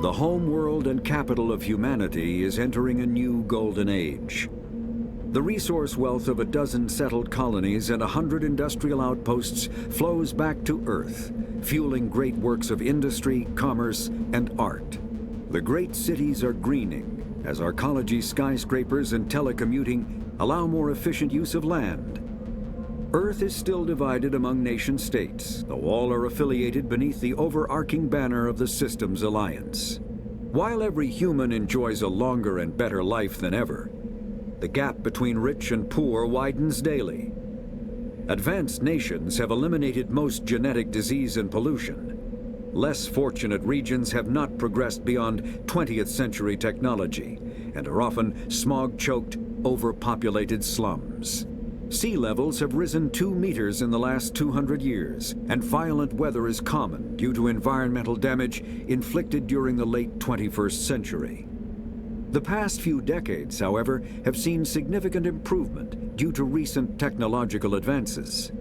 The home world and capital of humanity is entering a new golden age. The resource wealth of a dozen settled colonies and 100 industrial outposts flows back to Earth, fueling great works of industry, commerce, and art. The great cities are greening as arcology skyscrapers and telecommuting allow more efficient use of land. Earth is still divided among nation-states, though all are affiliated beneath the overarching banner of the Systems Alliance. While every human enjoys a longer and better life than ever, the gap between rich and poor widens daily. Advanced nations have eliminated most genetic disease and pollution. Less fortunate regions have not progressed beyond 20th century technology and are often smog-choked, overpopulated slums. Sea levels have risen 2 meters in the last 200 years, and violent weather is common due to environmental damage inflicted during the late 21st century. The past few decades, however, have seen significant improvement due to recent technological advances.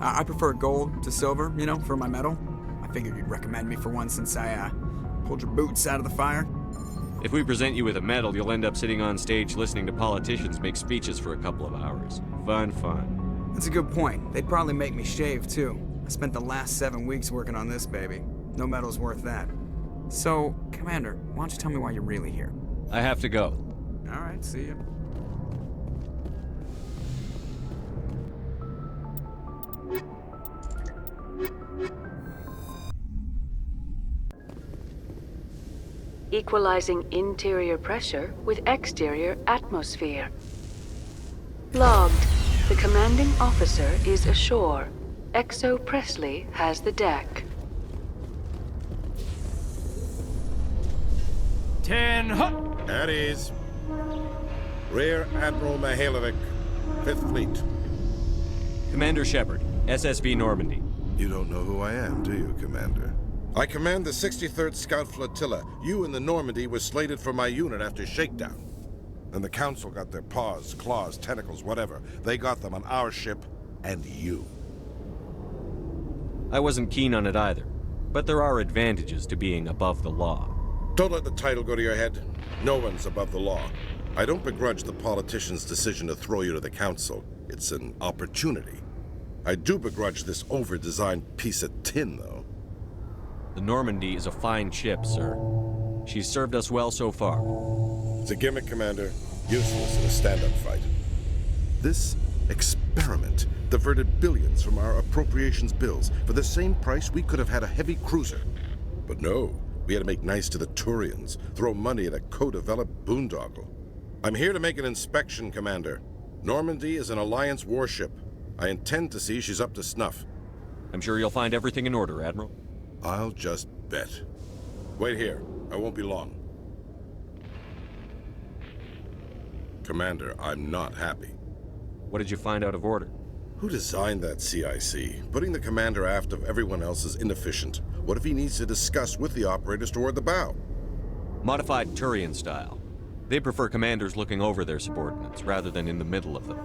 I prefer gold to silver, you know, for my metal. I figured you'd recommend me for one since I, pulled your boots out of the fire. If we present you with a medal, you'll end up sitting on stage listening to politicians make speeches for a couple of hours. Fun. That's a good point. They'd probably make me shave, too. I spent the last 7 weeks working on this baby. No medal's worth that. So, Commander, why don't you tell me why you're really here? I have to go. All right, see ya. Equalizing interior pressure with exterior atmosphere. Logged. The commanding officer is ashore. XO Presley has the deck. 10 hut! At ease. Rear Admiral Mihailovic, 5th Fleet. Commander Shepard, SSV Normandy. You don't know who I am, do you, Commander? I command the 63rd Scout Flotilla. You and the Normandy were slated for my unit after shakedown. Then the Council got their paws, claws, tentacles, whatever. They got them on our ship and you. I wasn't keen on it either, but there are advantages to being above the law. Don't let the title go to your head. No one's above the law. I don't begrudge the politician's decision to throw you to the Council. It's an opportunity. I do begrudge this over-designed piece of tin, though. The Normandy is a fine ship, sir. She's served us well so far. It's a gimmick, Commander. Useless in a stand-up fight. This experiment diverted billions from our appropriations bills. For the same price, we could have had a heavy cruiser. But no, we had to make nice to the Turians, throw money at a co-developed boondoggle. I'm here to make an inspection, Commander. Normandy is an Alliance warship. I intend to see she's up to snuff. I'm sure you'll find everything in order, Admiral. I'll just bet. Wait here. I won't be long. Commander, I'm not happy. What did you find out of order? Who designed that CIC? Putting the commander aft of everyone else is inefficient. What if he needs to discuss with the operators toward the bow? Modified Turian style. They prefer commanders looking over their subordinates rather than in the middle of them.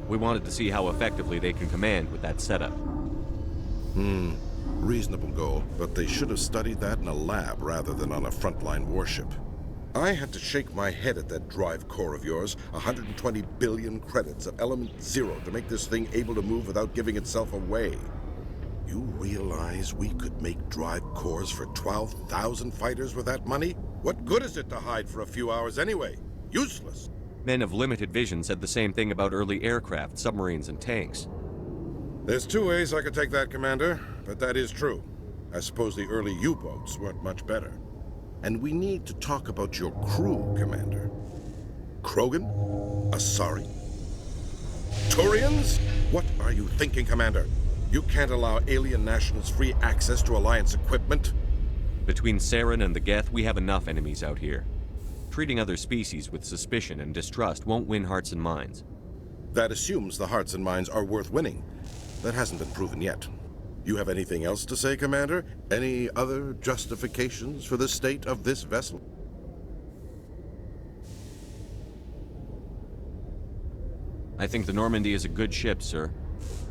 We wanted to see how effectively they can command with that setup. Reasonable goal, but they should have studied that in a lab rather than on a frontline warship. I had to shake my head at that drive core of yours. 120 billion credits of element 0 to make this thing able to move without giving itself away. You realize we could make drive cores for 12,000 fighters with that money? What good is it to hide for a few hours anyway? Useless. Men of limited vision said the same thing about early aircraft, submarines, and tanks. There's two ways I could take that, Commander, but that is true. I suppose the early U-boats weren't much better. And we need to talk about your crew, Commander. Krogan? Asari? Turians? What are you thinking, Commander? You can't allow alien nationals free access to Alliance equipment? Between Saren and the Geth, we have enough enemies out here. Treating other species with suspicion and distrust won't win hearts and minds. That assumes the hearts and minds are worth winning. That hasn't been proven yet. You have anything else to say, Commander? Any other justifications for the state of this vessel? I think the Normandy is a good ship, sir.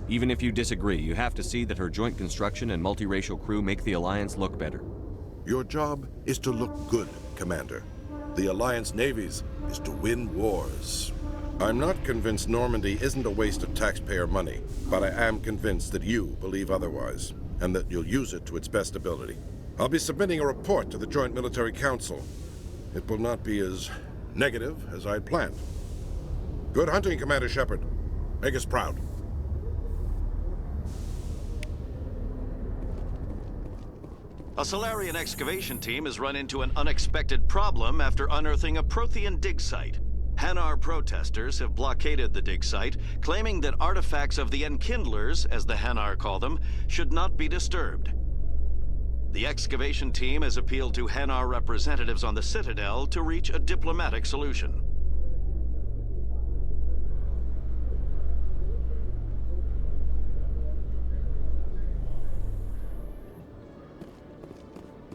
Even if you disagree, you have to see that her joint construction and multiracial crew make the Alliance look better. Your job is to look good, Commander. The Alliance navies is to win wars. I'm not convinced Normandy isn't a waste of taxpayer money, but I am convinced that you believe otherwise, and that you'll use it to its best ability. I'll be submitting a report to the Joint Military Council. It will not be as negative as I'd planned. Good hunting, Commander Shepard. Make us proud. A Solarian excavation team has run into an unexpected problem after unearthing a Prothean dig site. Hanar protesters have blockaded the dig site, claiming that artifacts of the Enkindlers, as the Hanar call them, should not be disturbed. The excavation team has appealed to Hanar representatives on the Citadel to reach a diplomatic solution.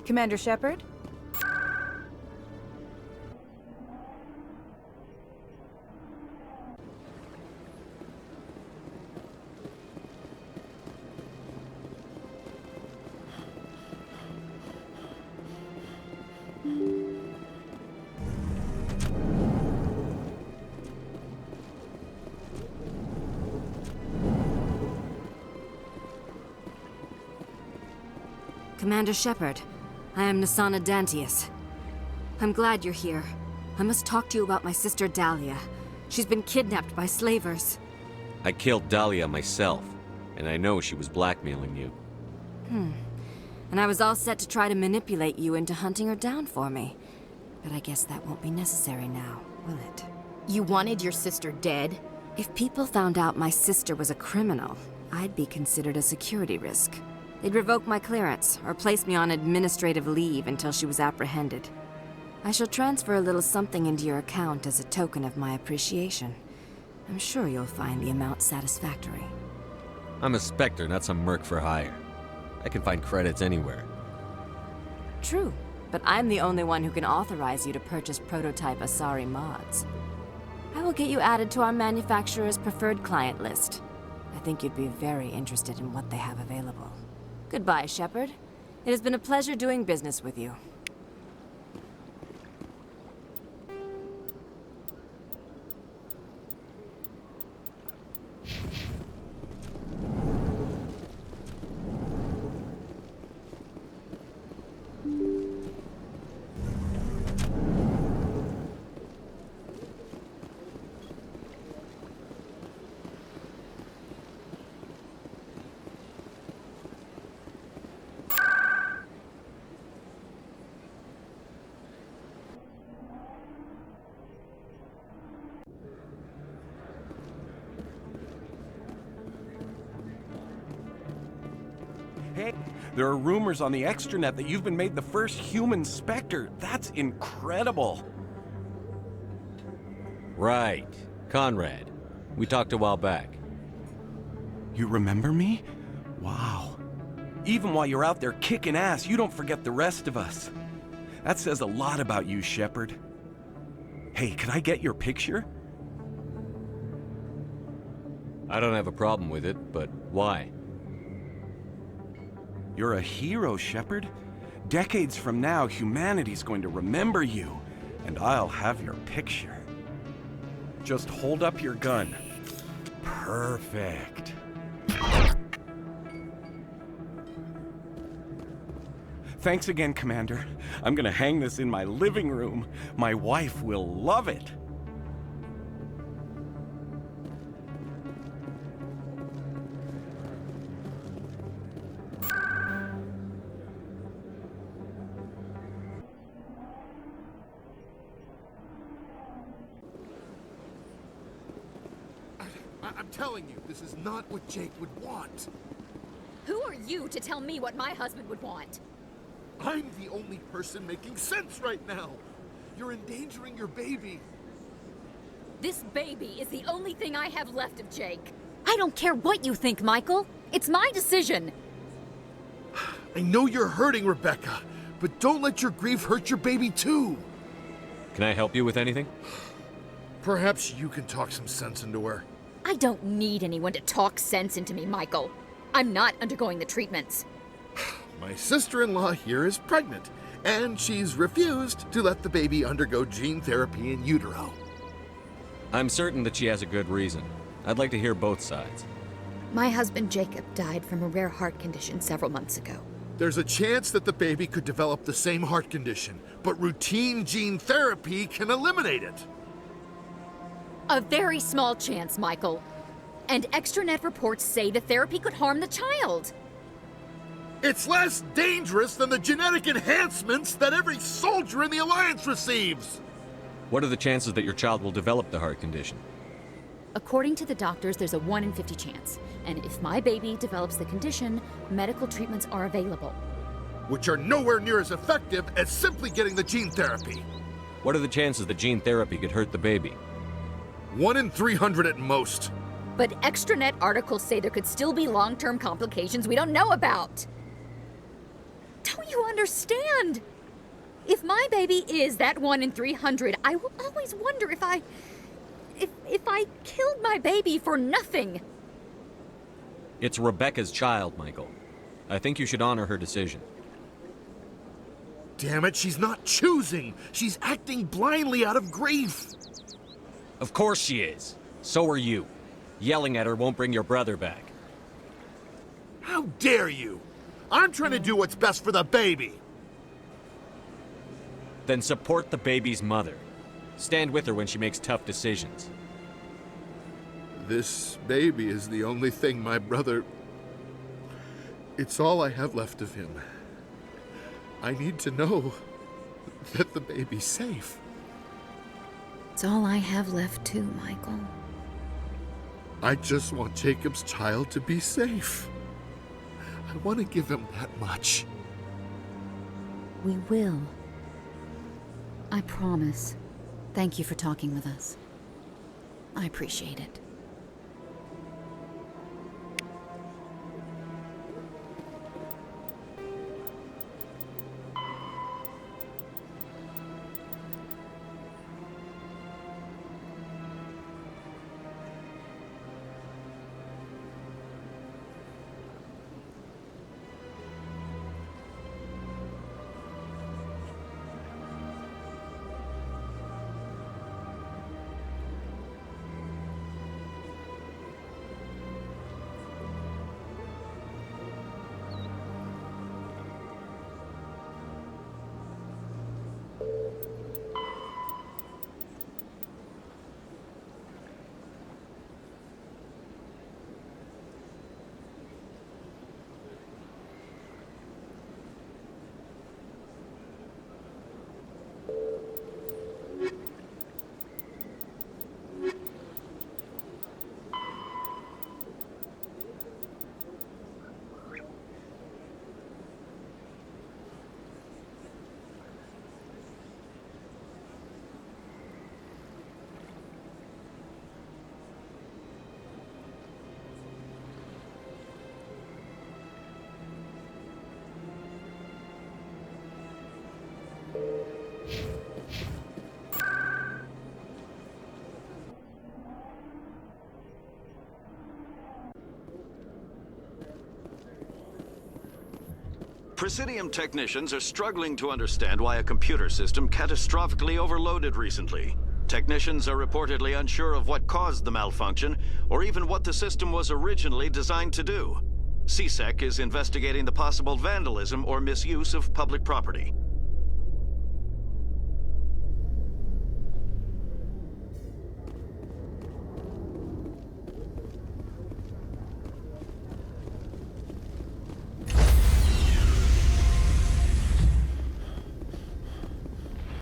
Commander Shepard? Commander Shepard, I am Nasana Dantius. I'm glad you're here. I must talk to you about my sister Dahlia. She's been kidnapped by slavers. I killed Dahlia myself, and I know she was blackmailing you. And I was all set to try to manipulate you into hunting her down for me. But I guess that won't be necessary now, will it? You wanted your sister dead? If people found out my sister was a criminal, I'd be considered a security risk. They'd revoke my clearance, or place me on administrative leave until she was apprehended. I shall transfer a little something into your account as a token of my appreciation. I'm sure you'll find the amount satisfactory. I'm a Spectre, not some merc for hire. I can find credits anywhere. True, but I'm the only one who can authorize you to purchase prototype Asari mods. I will get you added to our manufacturer's preferred client list. I think you'd be very interested in what they have available. Goodbye, Shepard. It has been a pleasure doing business with you. Hey, there are rumors on the extranet that you've been made the first human Spectre. That's incredible. Right. Conrad. We talked a while back. You remember me? Wow. Even while you're out there kicking ass, you don't forget the rest of us. That says a lot about you, Shepard. Hey, can I get your picture? I don't have a problem with it, but why? You're a hero, Shepard. Decades from now, humanity's going to remember you, and I'll have your picture. Just hold up your gun. Perfect. Thanks again, Commander. I'm gonna hang this in my living room. My wife will love it. I'm telling you, this is not what Jake would want. Who are you to tell me what my husband would want? I'm the only person making sense right now. You're endangering your baby. This baby is the only thing I have left of Jake. I don't care what you think, Michael. It's my decision. I know you're hurting, Rebecca, but don't let your grief hurt your baby too. Can I help you with anything? Perhaps you can talk some sense into her. I don't need anyone to talk sense into me, Michael. I'm not undergoing the treatments. My sister-in-law here is pregnant, and she's refused to let the baby undergo gene therapy in utero. I'm certain that she has a good reason. I'd like to hear both sides. My husband Jacob died from a rare heart condition several months ago. There's a chance that the baby could develop the same heart condition, but routine gene therapy can eliminate it. A very small chance, Michael. And extranet reports say the therapy could harm the child. It's less dangerous than the genetic enhancements that every soldier in the Alliance receives. What are the chances that your child will develop the heart condition? According to the doctors, there's a 1 in 50 chance. And if my baby develops the condition, medical treatments are available. Which are nowhere near as effective as simply getting the gene therapy. What are the chances that gene therapy could hurt the baby? 1 in 300 at most. But extranet articles say there could still be long-term complications we don't know about. Don't you understand? If my baby is that 1 in 300, I will always wonder if I killed my baby for nothing. It's Rebecca's child, Michael. I think you should honor her decision. Damn it, she's not choosing. She's acting blindly out of grief. Of course she is. So are you. Yelling at her won't bring your brother back. How dare you? I'm trying to do what's best for the baby. Then support the baby's mother. Stand with her when she makes tough decisions. This baby is the only thing my brother... It's all I have left of him. I need to know that the baby's safe. It's all I have left too, Michael. I just want Jacob's child to be safe. I want to give him that much. We will. I promise. Thank you for talking with us. I appreciate it. Presidium technicians are struggling to understand why a computer system catastrophically overloaded recently. Technicians are reportedly unsure of what caused the malfunction, or even what the system was originally designed to do. CSEC is investigating the possible vandalism or misuse of public property.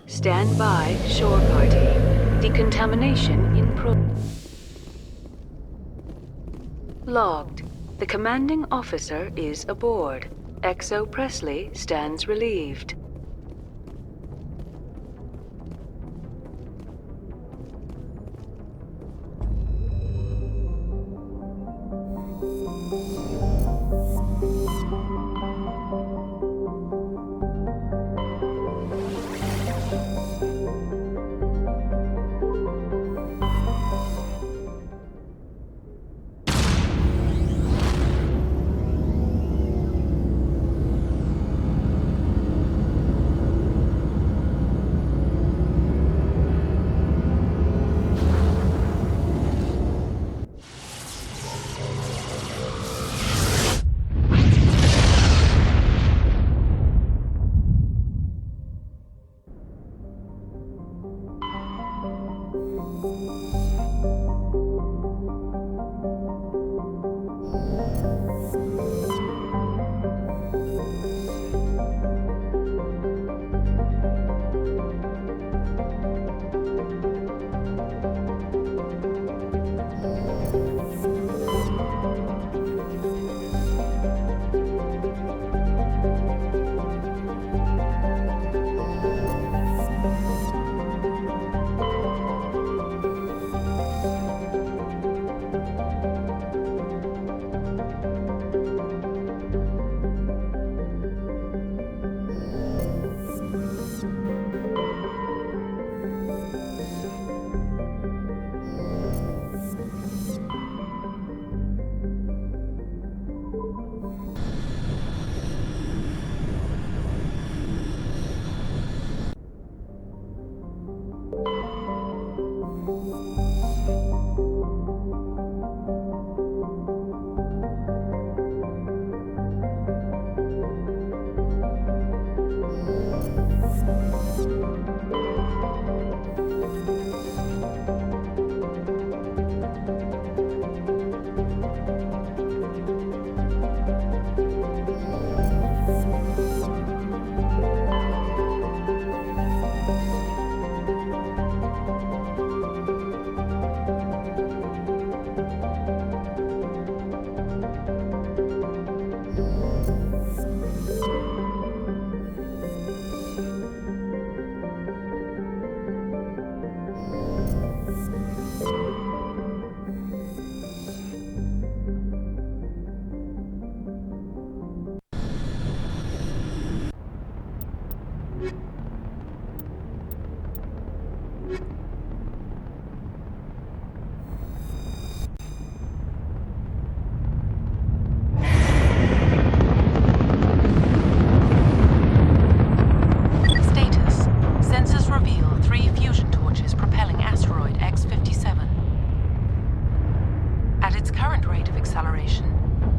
Stand by, shore party. Decontamination in Logged. The commanding officer is aboard. XO Presley stands relieved.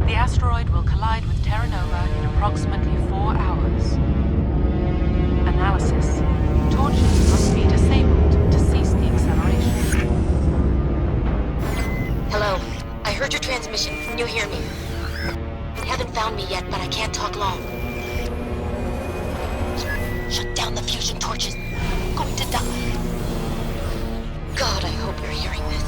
The asteroid will collide with Terra Nova in approximately 4 hours. Analysis. Torches must be disabled to cease the acceleration. Hello. I heard your transmission. Can you hear me? They haven't found me yet, but I can't talk long. Shut down the fusion torches. I'm going to die. God, I hope you're hearing this.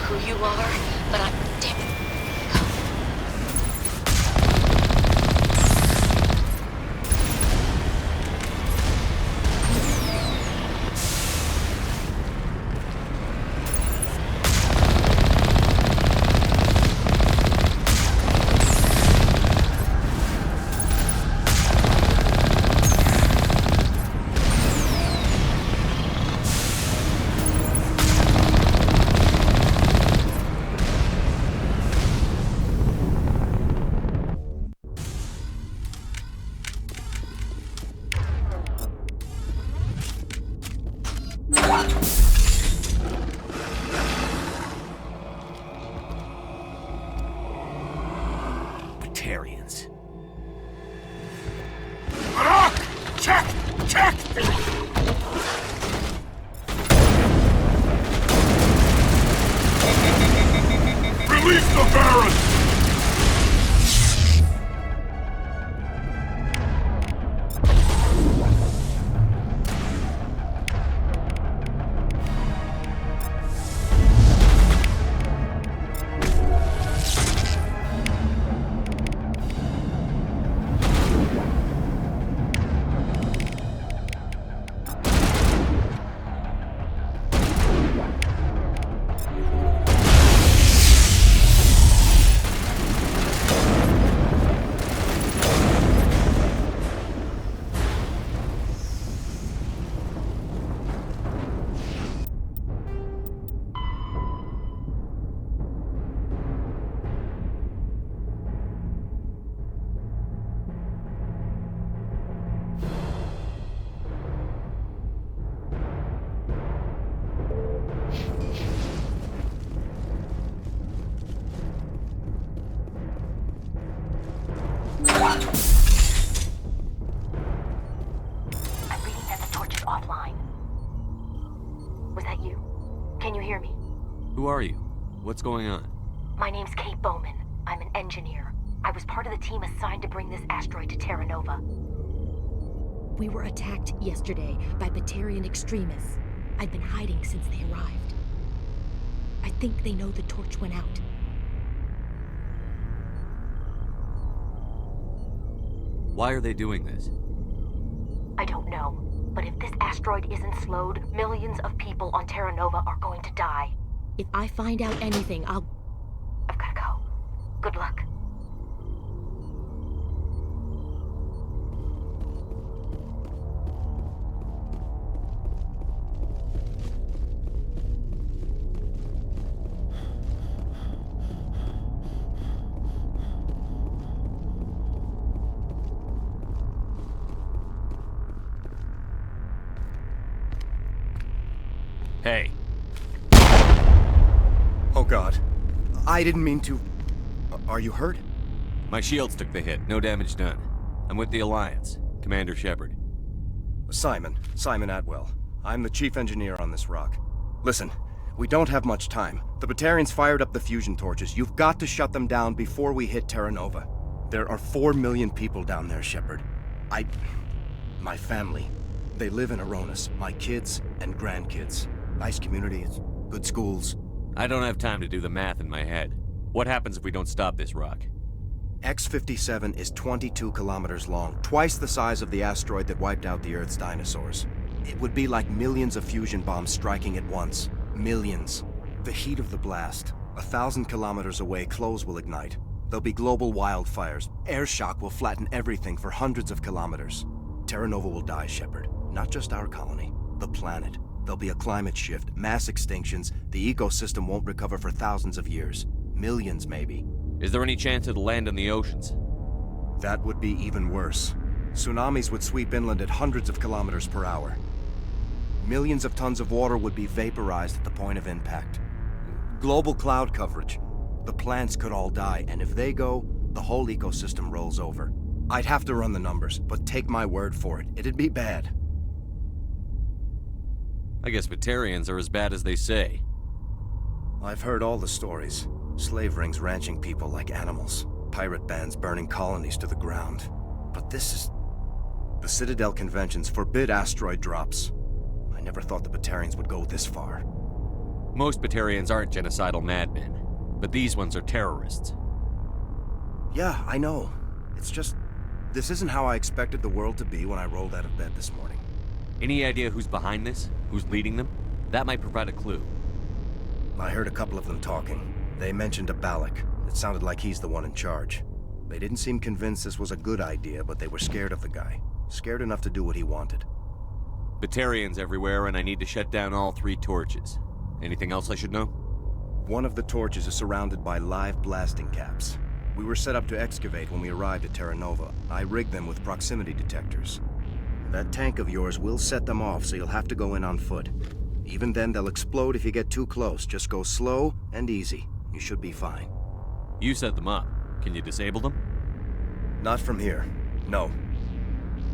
who you are, but I'm... Damn it. Batarians. Check! Check! Release the Baron! I'm reading that the torch is offline. Was that you? Can you hear me? Who are you? What's going on? My name's Kate Bowman. I'm an engineer. I was part of the team assigned to bring this asteroid to Terra Nova. We were attacked yesterday by Batarian extremists. I've been hiding since they arrived. I think they know the torch went out. Why are they doing this? I don't know, but if this asteroid isn't slowed, millions of people on Terra Nova are going to die. If I find out anything, I've gotta go. Good luck. Hey. Oh God. I didn't mean to... Are you hurt? My shields took the hit. No damage done. I'm with the Alliance. Commander Shepard. Simon Atwell. I'm the chief engineer on this rock. Listen, we don't have much time. The Batarians fired up the fusion torches. You've got to shut them down before we hit Terra Nova. There are 4 million people down there, Shepard. My family. They live in Aronis. My kids and grandkids. Nice communities, good schools. I don't have time to do the math in my head. What happens if we don't stop this rock? X57 is 22 kilometers long, twice the size of the asteroid that wiped out the Earth's dinosaurs. It would be like millions of fusion bombs striking at once. Millions. The heat of the blast. 1,000 kilometers away, clothes will ignite. There'll be global wildfires. Air shock will flatten everything for hundreds of kilometers. Terra Nova will die, Shepard. Not just our colony, the planet. There'll be a climate shift, mass extinctions. The ecosystem won't recover for thousands of years. Millions, maybe. Is there any chance it'll land in the oceans? That would be even worse. Tsunamis would sweep inland at hundreds of kilometers per hour. Millions of tons of water would be vaporized at the point of impact. Global cloud coverage. The plants could all die, and if they go, the whole ecosystem rolls over. I'd have to run the numbers, but take my word for it, it'd be bad. I guess Batarians are as bad as they say. I've heard all the stories. Slave rings ranching people like animals. Pirate bands burning colonies to the ground. But this is... The Citadel conventions forbid asteroid drops. I never thought the Batarians would go this far. Most Batarians aren't genocidal madmen, but these ones are terrorists. Yeah, I know. It's just... this isn't how I expected the world to be when I rolled out of bed this morning. Any idea who's behind this? Who's leading them? That might provide a clue. I heard a couple of them talking. They mentioned a Balak. It sounded like he's the one in charge. They didn't seem convinced this was a good idea, but they were scared of the guy. Scared enough to do what he wanted. Batarians everywhere, and I need to shut down all 3 torches. Anything else I should know? One of the torches is surrounded by live blasting caps. We were set up to excavate when we arrived at Terra Nova. I rigged them with proximity detectors. That tank of yours will set them off, so you'll have to go in on foot. Even then, they'll explode if you get too close. Just go slow and easy. You should be fine. You set them up. Can you disable them? Not from here. No.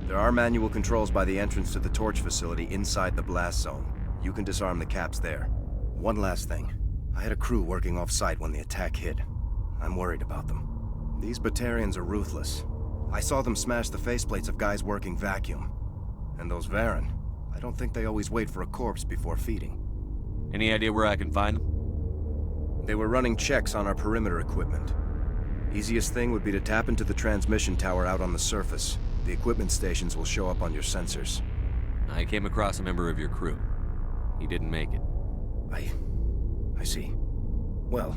There are manual controls by the entrance to the torch facility inside the blast zone. You can disarm the caps there. One last thing. I had a crew working off-site when the attack hit. I'm worried about them. These Batarians are ruthless. I saw them smash the faceplates of guys working vacuum. And those Varen, I don't think they always wait for a corpse before feeding. Any idea where I can find them? They were running checks on our perimeter equipment. Easiest thing would be to tap into the transmission tower out on the surface. The equipment stations will show up on your sensors. I came across a member of your crew. He didn't make it. I see. Well,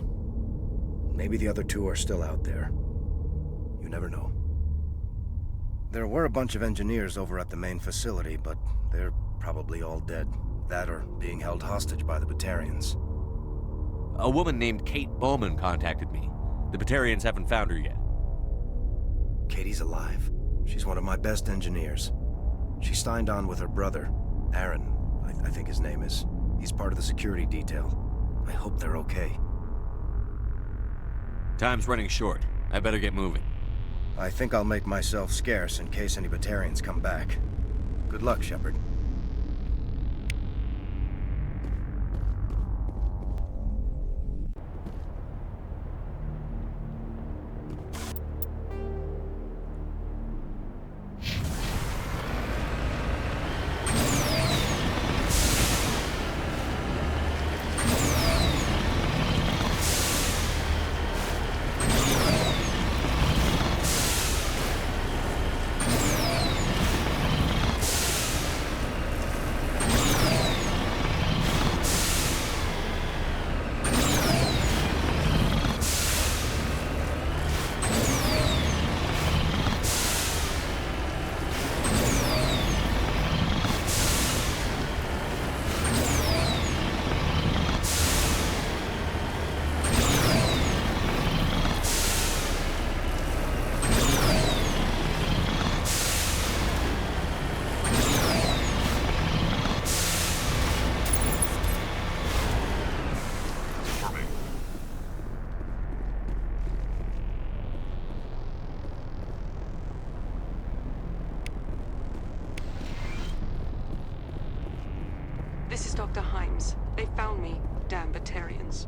maybe the other 2 are still out there. You never know. There were a bunch of engineers over at the main facility, but they're probably all dead. That or being held hostage by the Batarians. A woman named Kate Bowman contacted me. The Batarians haven't found her yet. Katie's alive. She's one of my best engineers. She signed on with her brother, Aaron, I think his name is. He's part of the security detail. I hope they're okay. Time's running short. I better get moving. I think I'll make myself scarce in case any Batarians come back. Good luck, Shepard. This is Dr. Himes. They found me, damn Batarians.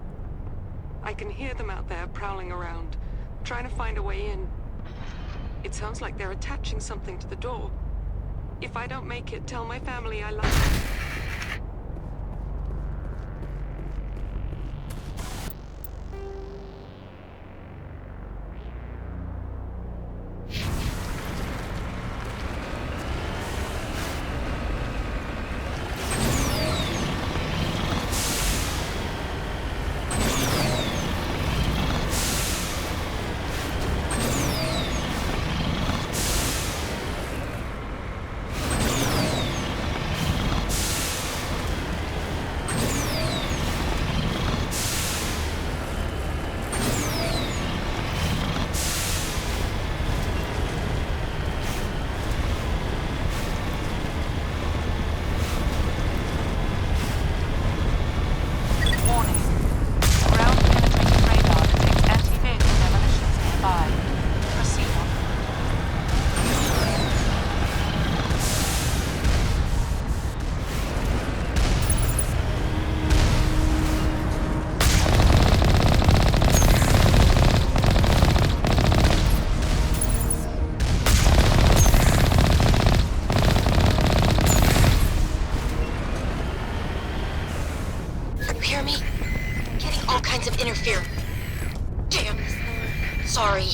I can hear them out there prowling around, trying to find a way in. It sounds like they're attaching something to the door. If I don't make it, tell my family I love them. hear me? Getting all kinds of interference. Damn. Sorry.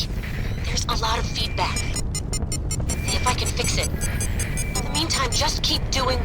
There's a lot of feedback. See if I can fix it. In the meantime, just keep doing...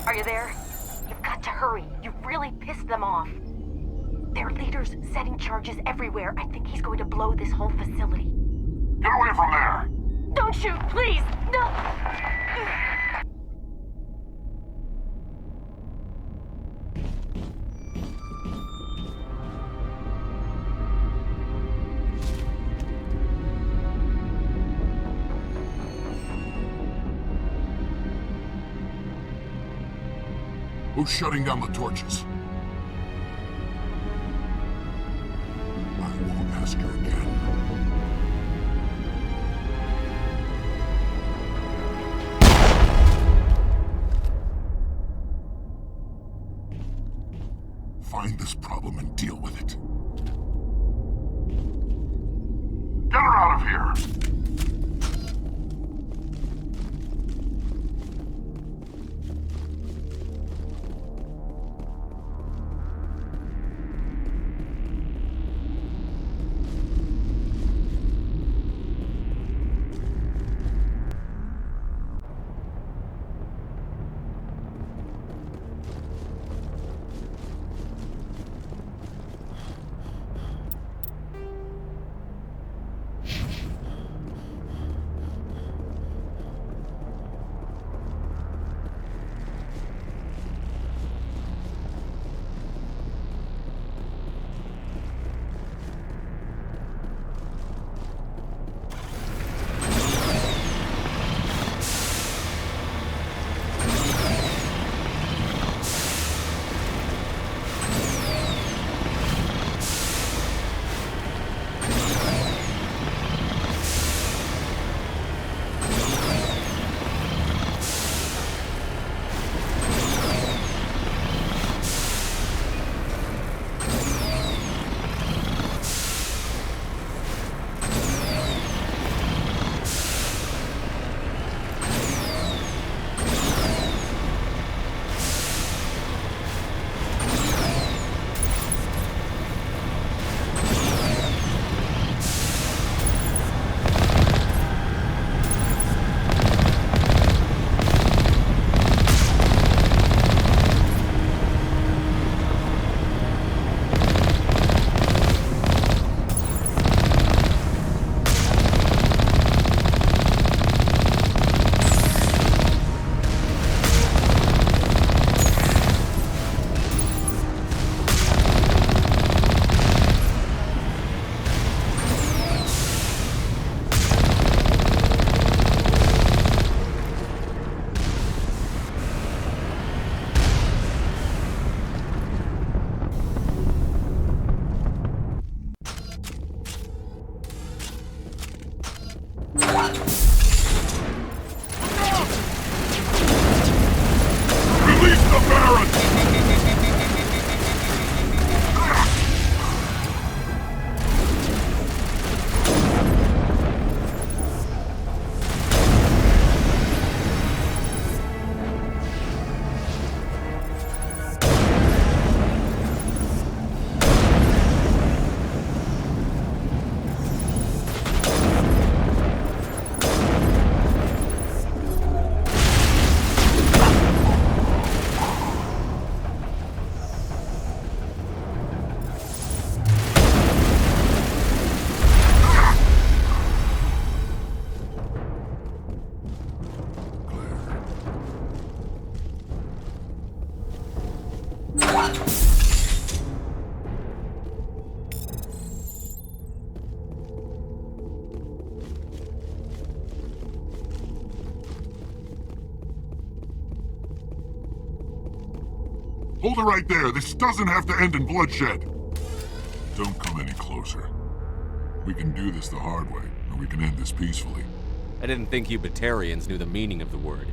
Are you there? You've got to hurry. You really pissed them off. Their leader's setting charges everywhere. I think he's going to blow this whole facility. Get away from there! Don't shoot, please! No! Who's shutting down the torches? I won't ask her again. Find this problem and deal with it. Get her out of here! Hold it right there. This doesn't have to end in bloodshed. Don't come any closer. We can do this the hard way, or we can end this peacefully. I didn't think you Batarians knew the meaning of the word.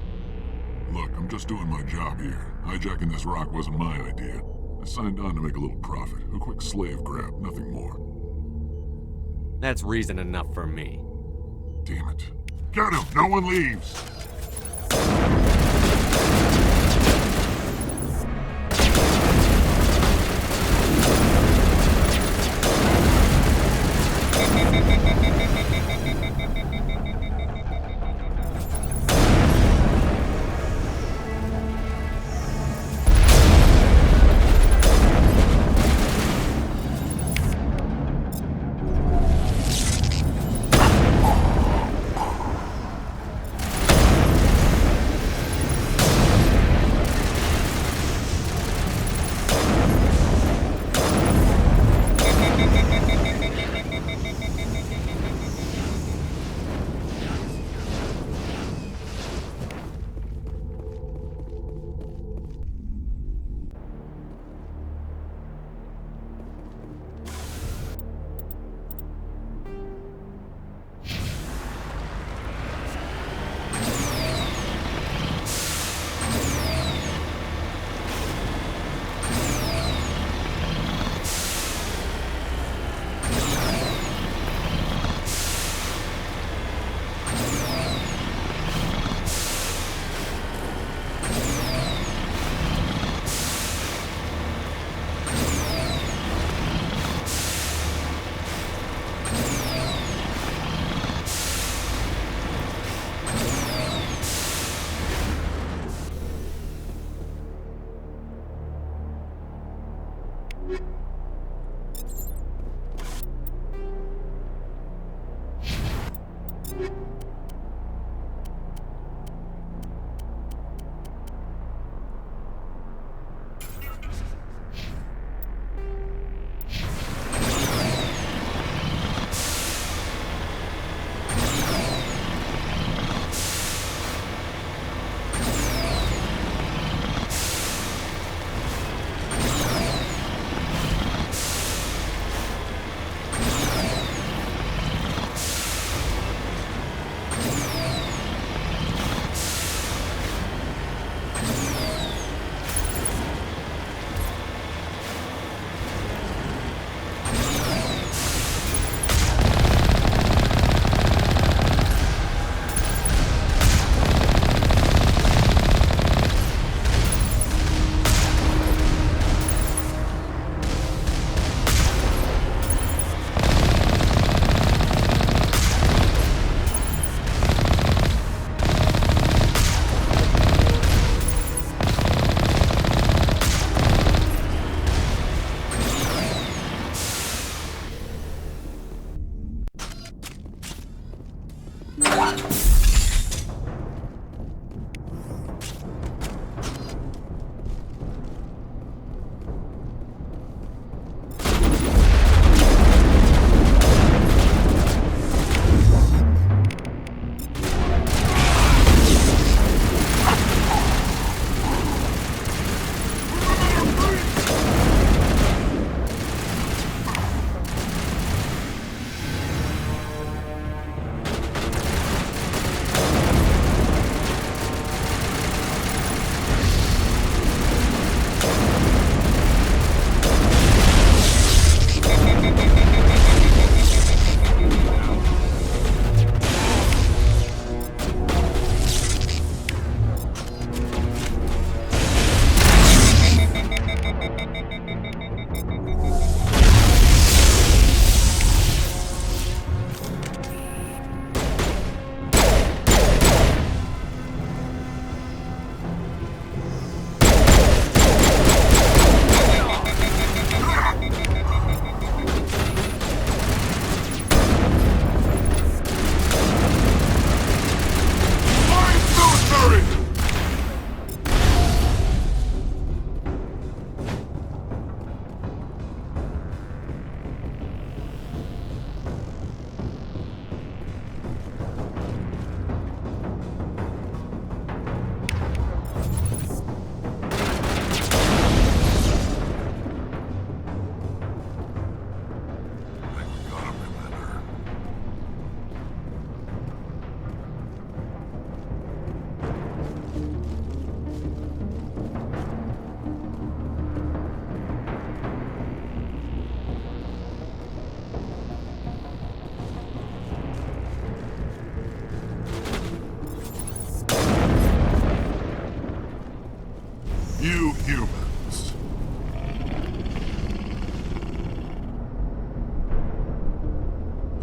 Look, I'm just doing my job here. Hijacking this rock wasn't my idea. I signed on to make a little profit. A quick slave grab, nothing more. That's reason enough for me. Damn it. Get him! No one leaves!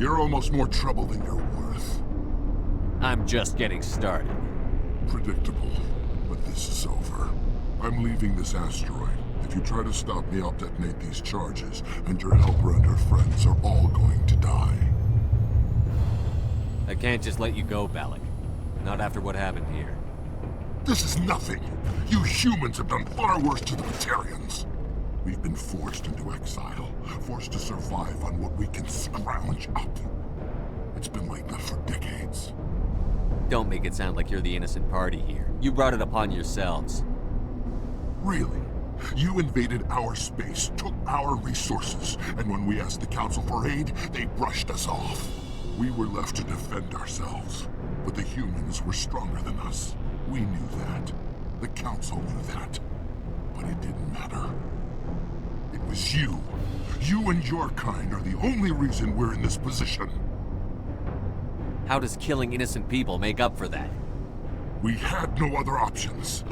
You're almost more trouble than you're worth. I'm just getting started. Predictable, but this is over. I'm leaving this asteroid. If you try to stop me, I'll detonate these charges, and your helper and her friends are all going to die. I can't just let you go, Balak. Not after what happened here. This is nothing. You humans have done far worse to the Batarians. We've been forced into exile, forced to survive on what we can scrounge up. It's been like that for decades. Don't make it sound like you're the innocent party here. You brought it upon yourselves. Really? You invaded our space, took our resources, and when we asked the Council for aid, they brushed us off. We were left to defend ourselves, but the humans were stronger than us. We knew that. The Council knew that. But it didn't matter. It was you. You and your kind are the only reason we're in this position. How does killing innocent people make up for that? We had no other options.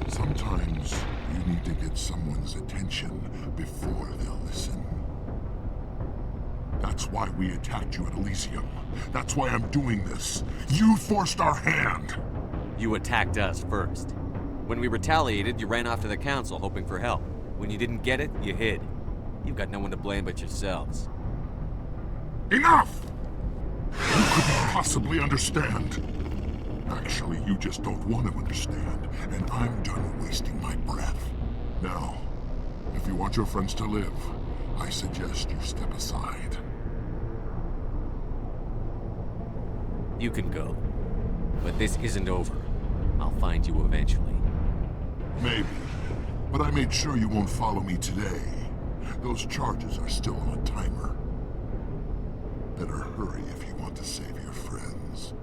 Sometimes you need to get someone's attention before they'll listen. That's why we attacked you at Elysium. That's why I'm doing this. You forced our hand. You attacked us first. When we retaliated, you ran off to the Council hoping for help. When you didn't get it, you hid. You've got no one to blame but yourselves. Enough! You couldn't possibly understand. Actually, you just don't want to understand, and I'm done wasting my breath. Now, if you want your friends to live, I suggest you step aside. You can go. But this isn't over. I'll find you eventually. Maybe. But I made sure you won't follow me today. Those charges are still on a timer. Better hurry if you want to save your friends.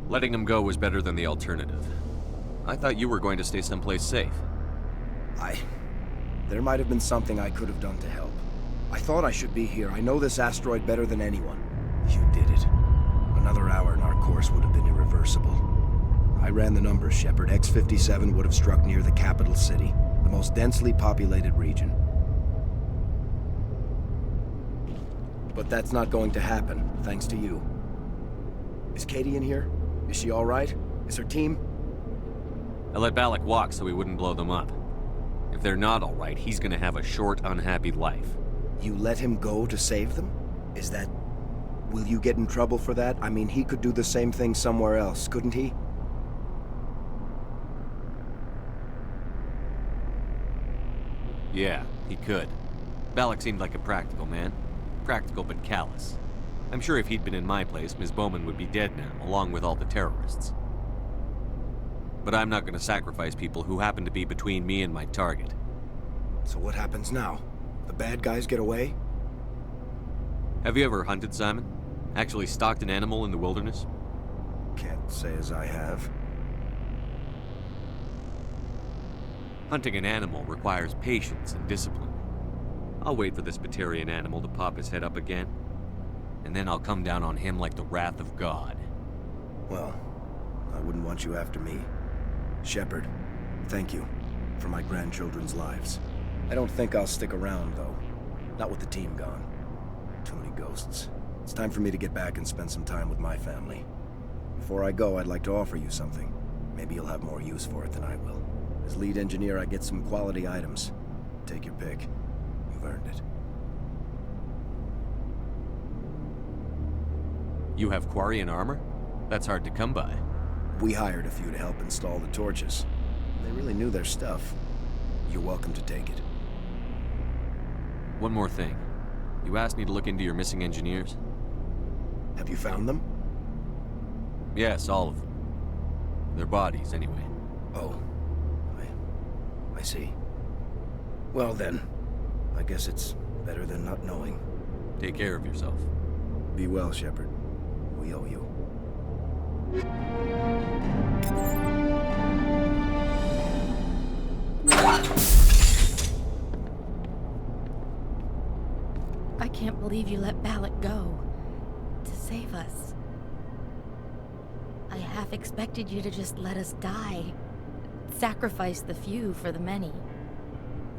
Letting him go was better than the alternative. I thought you were going to stay someplace safe. There might have been something I could have done to help. I thought I should be here. I know this asteroid better than anyone. You did it. Another hour and our course would have been irreversible. I ran the numbers, Shepard. X57 would have struck near the capital city, the most densely populated region. But that's not going to happen, thanks to you. Is Katie in here? Is she all right? Is her team? I let Balak walk so he wouldn't blow them up. If they're not all right, he's gonna have a short, unhappy life. You let him go to save them? Is that... Will you get in trouble for that? I mean, he could do the same thing somewhere else, couldn't he? Yeah, he could. Balak seemed like a practical man. Practical but callous. I'm sure if he'd been in my place, Ms. Bowman would be dead now, along with all the terrorists. But I'm not going to sacrifice people who happen to be between me and my target. So what happens now? The bad guys get away? Have you ever hunted, Simon? Actually stalked an animal in the wilderness? Can't say as I have. Hunting an animal requires patience and discipline. I'll wait for this Batarian animal to pop his head up again, and then I'll come down on him like the wrath of God. Well, I wouldn't want you after me. Shepard, thank you for my grandchildren's lives. I don't think I'll stick around, though. Not with the team gone. Too many ghosts. It's time for me to get back and spend some time with my family. Before I go, I'd like to offer you something. Maybe you'll have more use for it than I will. As lead engineer, I get some quality items. Take your pick. You've earned it. You have Quarian armor? That's hard to come by. We hired a few to help install the torches. They really knew their stuff. You're welcome to take it. One more thing. You asked me to look into your missing engineers? Have you found them? Yes, all of them. Their bodies, anyway. Oh. I see. Well then, I guess it's better than not knowing. Take care of yourself. Be well, Shepard. We owe you. I can't believe you let Balak go. To save us. I half expected you to just let us die. Sacrifice the few for the many.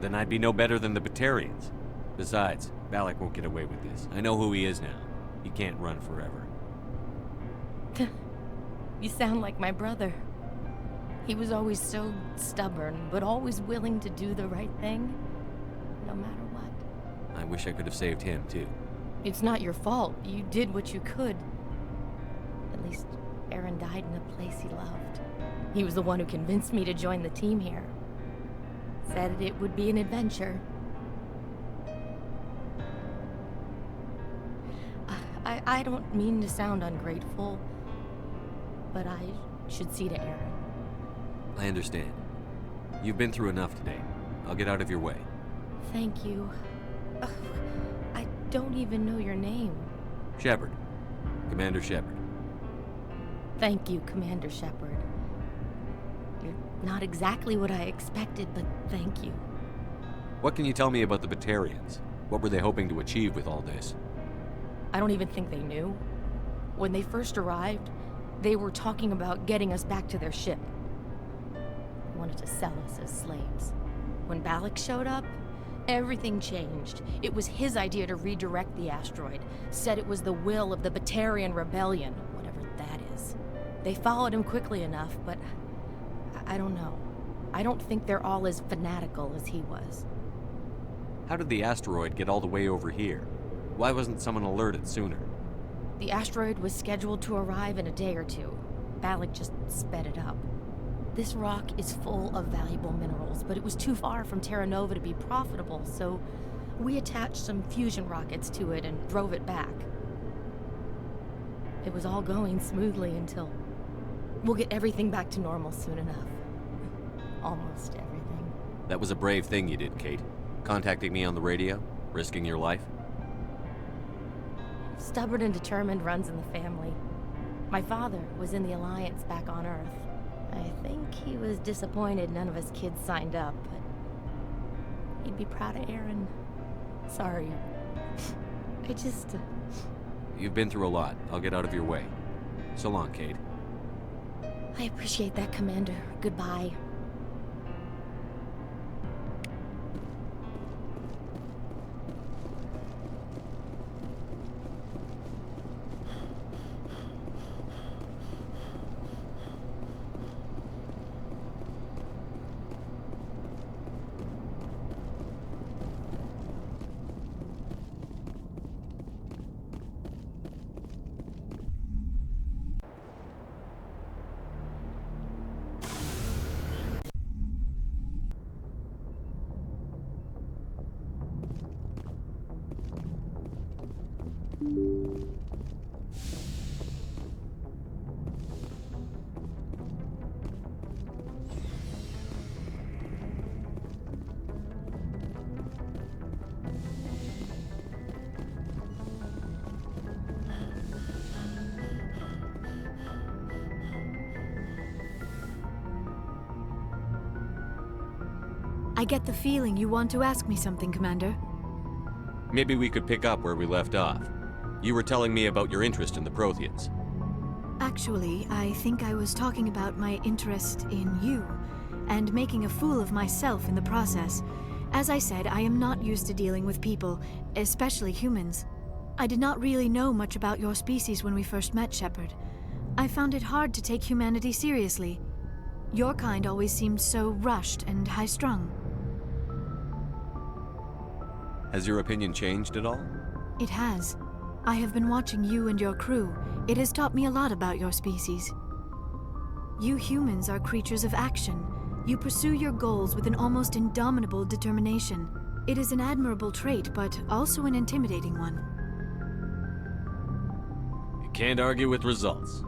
Then I'd be no better than the Batarians. Besides, Balak won't get away with this. I know who he is now. He can't run forever. You sound like my brother. He was always so stubborn, but always willing to do the right thing, no matter what. I wish I could have saved him, too. It's not your fault. You did what you could. At least, Aaron died in a place he loved. He was the one who convinced me to join the team here. Said it would be an adventure. I don't mean to sound ungrateful, but I should see to Aaron. I understand. You've been through enough today. I'll get out of your way. Thank you. Ugh, I don't even know your name. Shepard. Commander Shepard. Thank you, Commander Shepard. You're not exactly what I expected, but thank you. What can you tell me about the Batarians? What were they hoping to achieve with all this? I don't even think they knew. When they first arrived, they were talking about getting us back to their ship. They wanted to sell us as slaves. When Balak showed up, everything changed. It was his idea to redirect the asteroid. Said it was the will of the Batarian Rebellion, whatever that is. They followed him quickly enough, but I don't know. I don't think they're all as fanatical as he was. How did the asteroid get all the way over here? Why wasn't someone alerted sooner? The asteroid was scheduled to arrive in a day or two. Balak just sped it up. This rock is full of valuable minerals, but it was too far from Terra Nova to be profitable, so we attached some fusion rockets to it and drove it back. It was all going smoothly until... We'll get everything back to normal soon enough. Almost everything. That was a brave thing you did, Kate. Contacting me on the radio, risking your life. Stubborn and determined runs in the family. My father was in the Alliance back on Earth. I think he was disappointed none of his kids signed up, but he'd be proud of Aaron. Sorry. I just... You've been through a lot. I'll get out of your way. So long, Kate. I appreciate that, Commander. Goodbye. I get the feeling you want to ask me something, Commander. Maybe we could pick up where we left off. You were telling me about your interest in the Protheans. Actually, I think I was talking about my interest in you, and making a fool of myself in the process. As I said, I am not used to dealing with people, especially humans. I did not really know much about your species when we first met, Shepard. I found it hard to take humanity seriously. Your kind always seemed so rushed and high-strung. Has your opinion changed at all? It has. I have been watching you and your crew. It has taught me a lot about your species. You humans are creatures of action. You pursue your goals with an almost indomitable determination. It is an admirable trait, but also an intimidating one. You can't argue with results.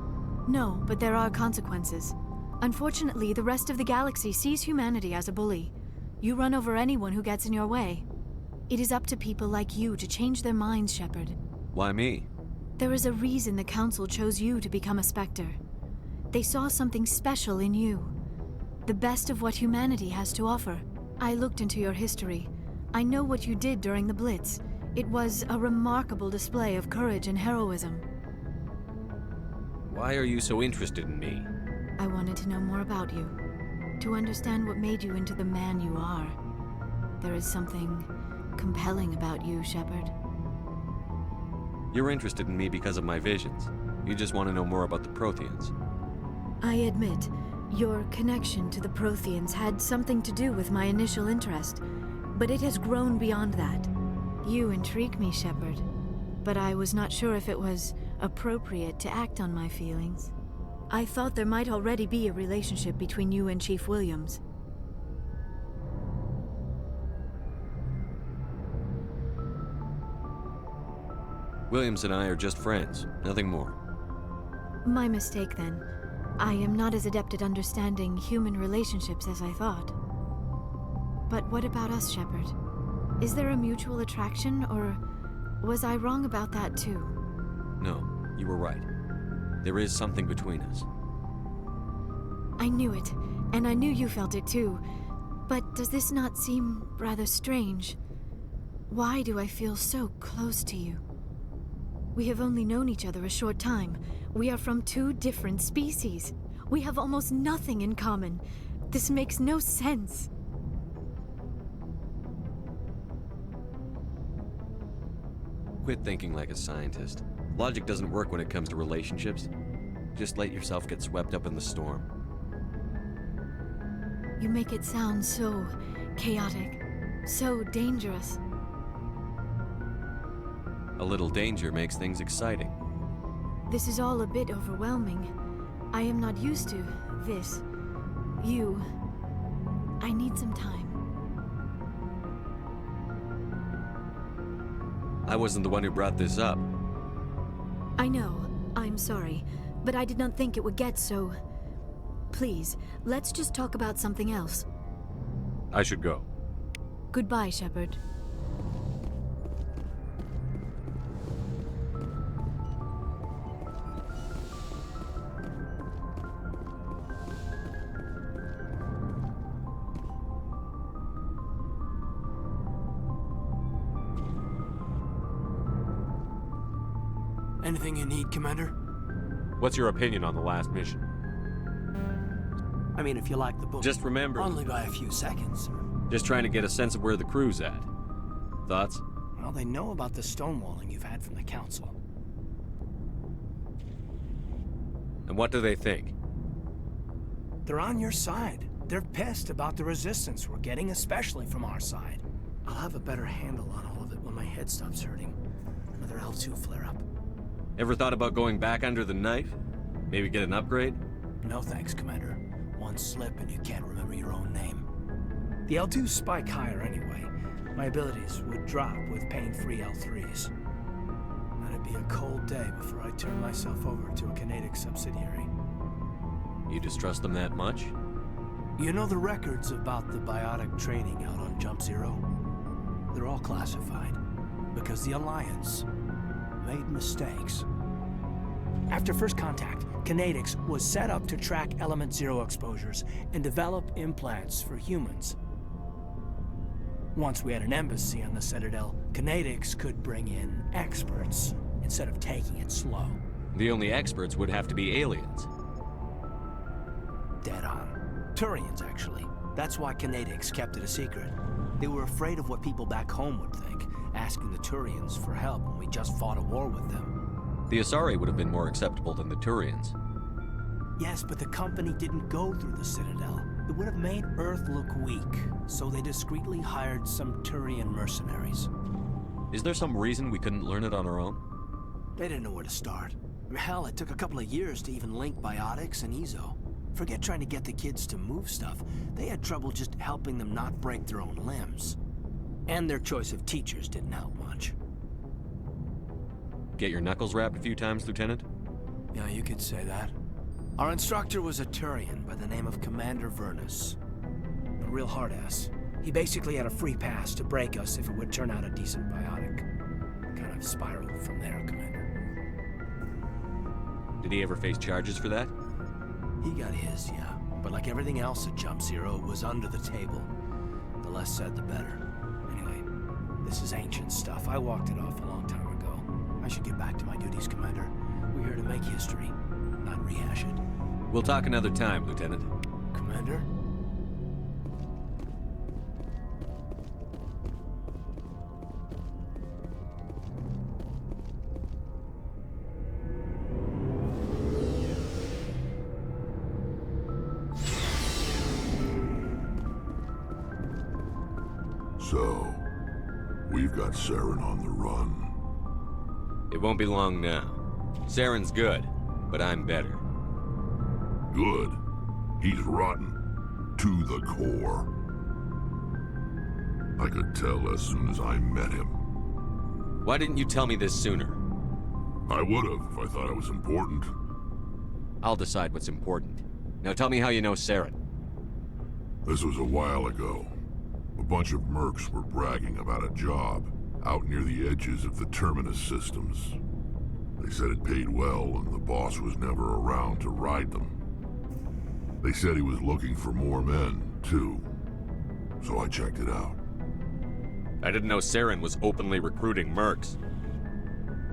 No, but there are consequences. Unfortunately, the rest of the galaxy sees humanity as a bully. You run over anyone who gets in your way. It is up to people like you to change their minds, Shepard. Why me? There is a reason the Council chose you to become a Spectre. They saw something special in you. The best of what humanity has to offer. I looked into your history. I know what you did during the Blitz. It was a remarkable display of courage and heroism. Why are you so interested in me? I wanted to know more about you. To understand what made you into the man you are. There is something compelling about you, Shepard. You're interested in me because of my visions. You just want to know more about the Protheans. I admit, your connection to the Protheans had something to do with my initial interest, but it has grown beyond that. You intrigue me, Shepard, but I was not sure if it was appropriate to act on my feelings. I thought there might already be a relationship between you and Chief Williams. Williams and I are just friends, nothing more. My mistake, then. I am not as adept at understanding human relationships as I thought. But what about us, Shepard? Is there a mutual attraction, or was I wrong about that too? No, you were right. There is something between us. I knew it, and I knew you felt it too. But does this not seem rather strange? Why do I feel so close to you? We have only known each other a short time. We are from two different species. We have almost nothing in common. This makes no sense. Quit thinking like a scientist. Logic doesn't work when it comes to relationships. Just let yourself get swept up in the storm. You make it sound so chaotic, so dangerous. A little danger makes things exciting. This is all a bit overwhelming. I am not used to this. You. I need some time. I wasn't the one who brought this up. I know. I'm sorry. But I did not think it would get so... Please, let's just talk about something else. I should go. Goodbye, Shepard. Anything you need, Commander? What's your opinion on the last mission? I mean, if you like the book. Just remember... Only by a few seconds. Just trying to get a sense of where the crew's at. Thoughts? Well, they know about the stonewalling you've had from the Council. And what do they think? They're on your side. They're pissed about the resistance we're getting, especially from our side. I'll have a better handle on all of it when my head stops hurting. Another L2 flare-up. Ever thought about going back under the knife? Maybe get an upgrade? No thanks, Commander. One slip and you can't remember your own name. The L2s spike higher anyway. My abilities would drop with pain-free L3s. That'd be a cold day before I turn myself over to a Kinetic subsidiary. You distrust them that much? You know the records about the biotic training out on Jump Zero? They're all classified, because the Alliance made mistakes. After first contact, Kinetics was set up to track Element Zero exposures and develop implants for humans. Once we had an embassy on the Citadel, Canadix could bring in experts instead of taking it slow. The only experts would have to be aliens. Dead on. Turians, actually. That's why Canadix kept it a secret. They were afraid of what people back home would think, asking the Turians for help when we just fought a war with them. The Asari would have been more acceptable than the Turians. Yes, but the company didn't go through the Citadel. It would have made Earth look weak, so they discreetly hired some Turian mercenaries. Is there some reason we couldn't learn it on our own? They didn't know where to start. Hell, it took a couple of years to even link biotics and Ezo. Forget trying to get the kids to move stuff. They had trouble just helping them not break their own limbs. And their choice of teachers didn't help much. Get your knuckles rapped a few times, Lieutenant? Yeah, you could say that. Our instructor was a Turian by the name of Commander Vernus. A real hard-ass. He basically had a free pass to break us if it would turn out a decent biotic. Kind of spiraled from there, Commander. Did he ever face charges for that? He got his, yeah. But like everything else at Jump Zero, it was under the table. The less said, the better. Anyway, this is ancient stuff. I walked it off a long time ago. I should get back to my duties, Commander. We're here to make history, not rehash it. We'll talk another time, Lieutenant. Commander? So, we've got Saren on the run. It won't be long now. Saren's good, but I'm better. Good? He's rotten. To the core. I could tell as soon as I met him. Why didn't you tell me this sooner? I would've if I thought it was important. I'll decide what's important. Now tell me how you know Saren. This was a while ago. A bunch of mercs were bragging about a job out near the edges of the Terminus systems. They said it paid well and the boss was never around to ride them. They said he was looking for more men, too. So I checked it out. I didn't know Saren was openly recruiting mercs.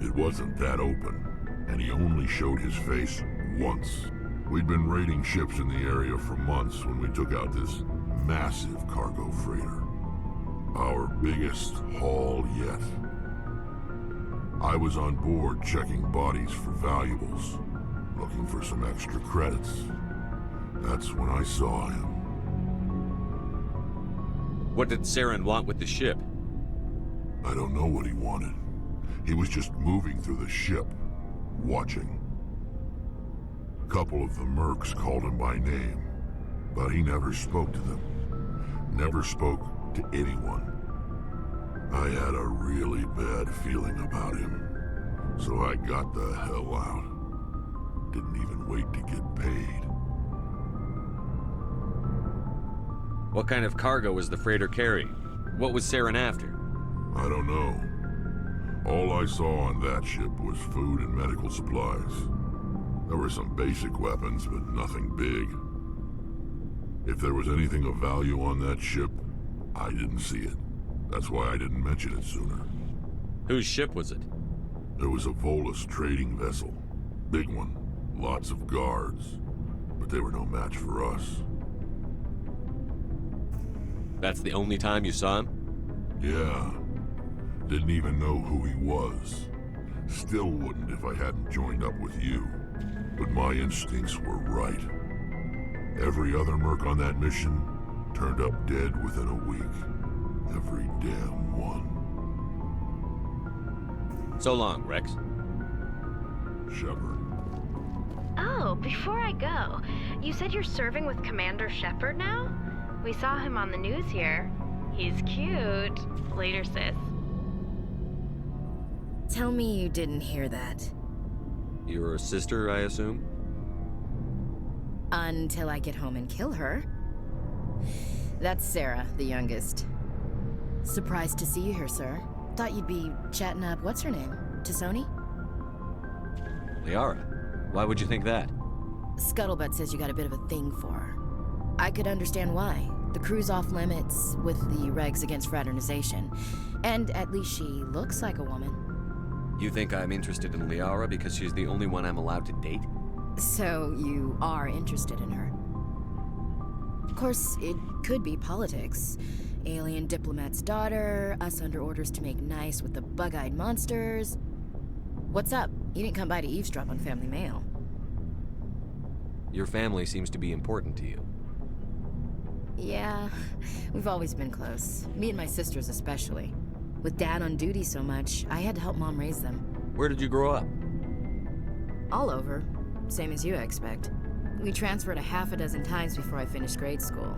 It wasn't that open, and he only showed his face once. We'd been raiding ships in the area for months when we took out this massive cargo freighter. Our biggest haul yet. I was on board checking bodies for valuables, looking for some extra credits. That's when I saw him. What did Saren want with the ship? I don't know what he wanted. He was just moving through the ship, watching. A couple of the mercs called him by name, but he never spoke to them. Never spoke to anyone. I had a really bad feeling about him, so I got the hell out. Didn't even wait to get paid. What kind of cargo was the freighter carrying? What was Saren after? I don't know. All I saw on that ship was food and medical supplies. There were some basic weapons, but nothing big. If there was anything of value on that ship, I didn't see it. That's why I didn't mention it sooner. Whose ship was it? It was a Volus trading vessel. Big one. Lots of guards. But they were no match for us. That's the only time you saw him? Yeah. Didn't even know who he was. Still wouldn't if I hadn't joined up with you. But my instincts were right. Every other merc on that mission turned up dead within a week. Every damn one. So long, Rex. Shepard. Oh, before I go, you said you're serving with Commander Shepard now? We saw him on the news here. He's cute. Later, sis. Tell me you didn't hear that. You're a sister, I assume? Until I get home and kill her. That's Sarah, the youngest. Surprised to see you here, sir. Thought you'd be chatting up what's-her-name? Tassoni? Liara. Why would you think that? Scuttlebutt says you got a bit of a thing for her. I could understand why. The crew's off limits with the regs against fraternization. And at least she looks like a woman. You think I'm interested in Liara because she's the only one I'm allowed to date? So you are interested in her. Of course, it could be politics. Alien diplomat's daughter, us under orders to make nice with the bug-eyed monsters. What's up? You didn't come by to eavesdrop on Family Mail. Your family seems to be important to you. Yeah, we've always been close. Me and my sisters especially. With Dad on duty so much, I had to help Mom raise them. Where did you grow up? All over. Same as you, I expect. We transferred a half a dozen times before I finished grade school.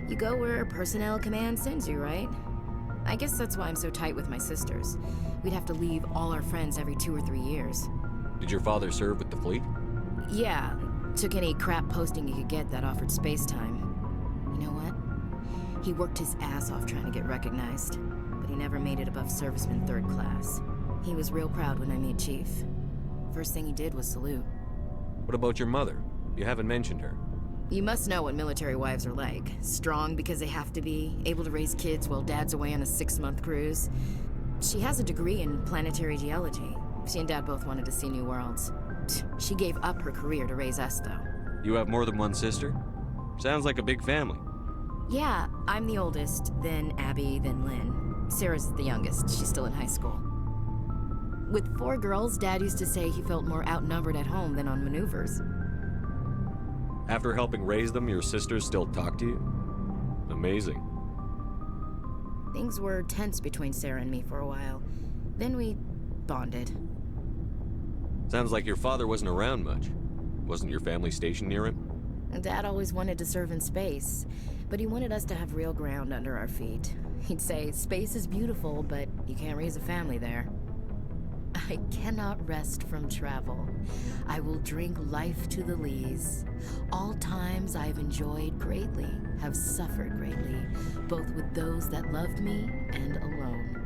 You go where personnel command sends you, right? I guess that's why I'm so tight with my sisters. We'd have to leave all our friends every 2 or 3 years. Did your father serve with the fleet? Yeah, took any crap posting he could get that offered space time. You know what? He worked his ass off trying to get recognized, but he never made it above serviceman 3rd class. He was real proud when I made chief. First thing he did was salute. What about your mother? You haven't mentioned her. You must know what military wives are like. Strong because they have to be, able to raise kids while Dad's away on a 6-month cruise. She has a degree in planetary geology. She and Dad both wanted to see new worlds. She gave up her career to raise us, though. You have more than one sister? Sounds like a big family. Yeah, I'm the oldest, then Abby, then Lynn. Sarah's the youngest. She's still in high school. With 4 girls, Dad used to say he felt more outnumbered at home than on maneuvers. After helping raise them, your sisters still talk to you? Amazing. Things were tense between Sarah and me for a while. Then we bonded. Sounds like your father wasn't around much. Wasn't your family stationed near him? Dad always wanted to serve in space, but he wanted us to have real ground under our feet. He'd say, space is beautiful, but you can't raise a family there. I cannot rest from travel. I will drink life to the lees. All times I've enjoyed greatly, have suffered greatly, both with those that loved me and alone.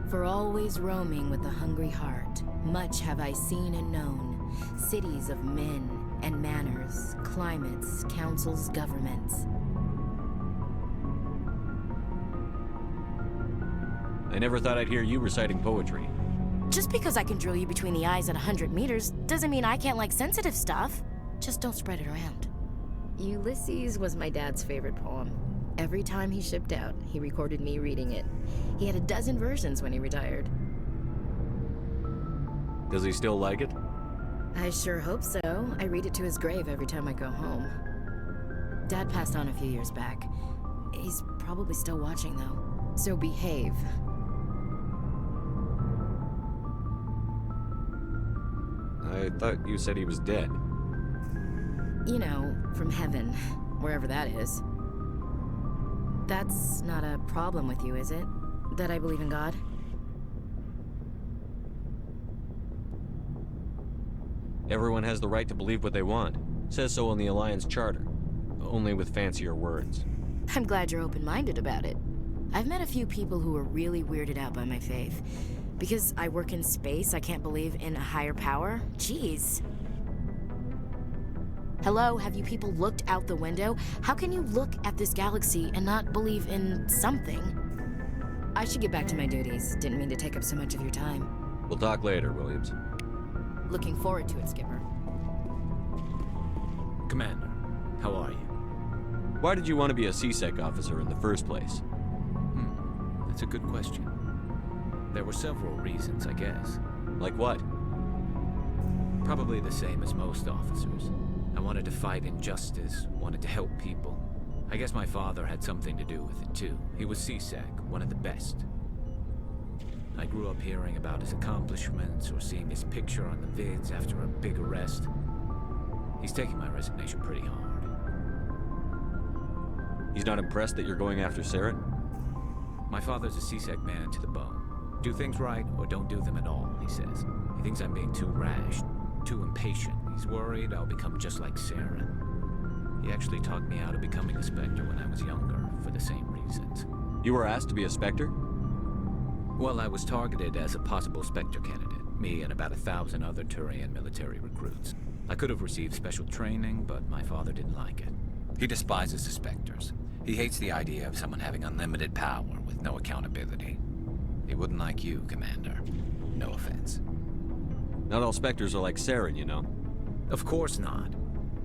For always roaming with a hungry heart, much have I seen and known, cities of men and manners, climates, councils, governments. I never thought I'd hear you reciting poetry. Just because I can drill you between the eyes at 100 meters doesn't mean I can't like sensitive stuff. Just don't spread it around. Ulysses was my dad's favorite poem. Every time he shipped out, he recorded me reading it. He had a dozen versions when he retired. Does he still like it? I sure hope so. I read it to his grave every time I go home. Dad passed on a few years back. He's probably still watching, though. So behave. I thought you said he was dead. You know, from heaven, wherever that is. That's not a problem with you, is it? That I believe in God? Everyone has the right to believe what they want. Says so in the Alliance Charter. Only with fancier words. I'm glad you're open-minded about it. I've met a few people who are really weirded out by my faith. Because I work in space, I can't believe in a higher power? Jeez. Hello, have you people looked out the window? How can you look at this galaxy and not believe in something? I should get back to my duties. Didn't mean to take up so much of your time. We'll talk later, Williams. Looking forward to it, Skipper. Commander, how are you? Why did you want to be a CSEC officer in the first place? That's a good question. There were several reasons, I guess. Like what? Probably the same as most officers. I wanted to fight injustice, wanted to help people. I guess my father had something to do with it too. He was CSEC, one of the best. I grew up hearing about his accomplishments or seeing his picture on the vids after a big arrest. He's taking my resignation pretty hard. He's not impressed that you're going after Sarah? My father's a CSEC man to the bone. Do things right or don't do them at all, he says. He thinks I'm being too rash, too impatient. He's worried I'll become just like Sarah. He actually talked me out of becoming a Spectre when I was younger, for the same reasons. You were asked to be a Spectre? Well, I was targeted as a possible Spectre candidate. Me and about 1,000 other Turian military recruits. I could have received special training, but my father didn't like it. He despises the Spectres. He hates the idea of someone having unlimited power with no accountability. He wouldn't like you, Commander. No offense. Not all Spectres are like Saren, you know. Of course not.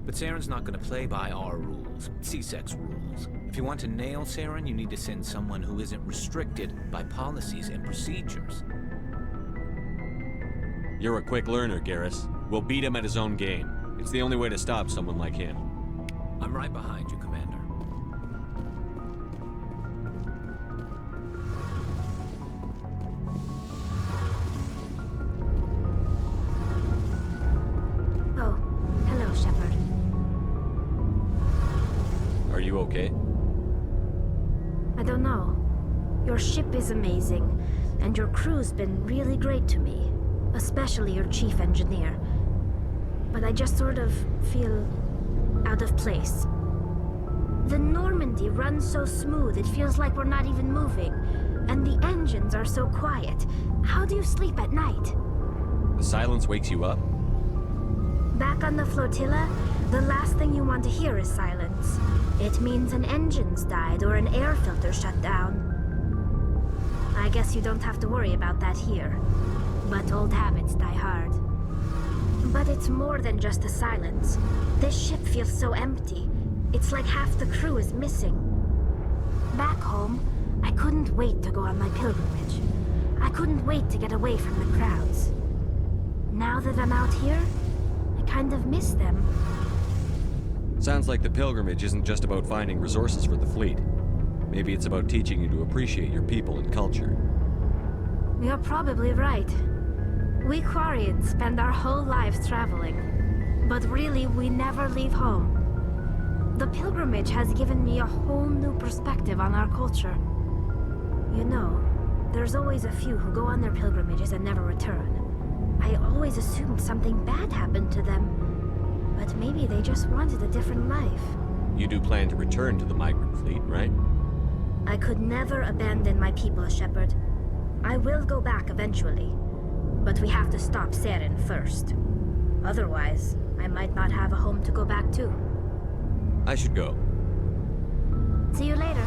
But Saren's not gonna play by our rules, C-Sec's rules. If you want to nail Saren, you need to send someone who isn't restricted by policies and procedures. You're a quick learner, Garrus. We'll beat him at his own game. It's the only way to stop someone like him. I'm right behind you, Commander. Oh, hello, Shepard. Are you okay? I don't know. Your ship is amazing, and your crew's been really great to me, especially your chief engineer. But I just sort of feel out of place. The Normandy runs so smooth it feels like we're not even moving, and the engines are so quiet. How do you sleep at night? The silence wakes you up? Back on the flotilla, the last thing you want to hear is silence. It means an engine's died or an air filter shut down. I guess you don't have to worry about that here. But old habits die hard. But it's more than just the silence. This ship feels so empty. It's like half the crew is missing. Back home, I couldn't wait to go on my pilgrimage. I couldn't wait to get away from the crowds. Now that I'm out here, I kind of miss them. Sounds like the pilgrimage isn't just about finding resources for the fleet. Maybe it's about teaching you to appreciate your people and culture. You're probably right. We Quarians spend our whole lives traveling, but really we never leave home. The pilgrimage has given me a whole new perspective on our culture. You know, there's always a few who go on their pilgrimages and never return. I always assumed something bad happened to them, but maybe they just wanted a different life. You do plan to return to the migrant fleet, right? I could never abandon my people, Shepard. I will go back eventually, but we have to stop Saren first. Otherwise, I might not have a home to go back to. I should go. See you later.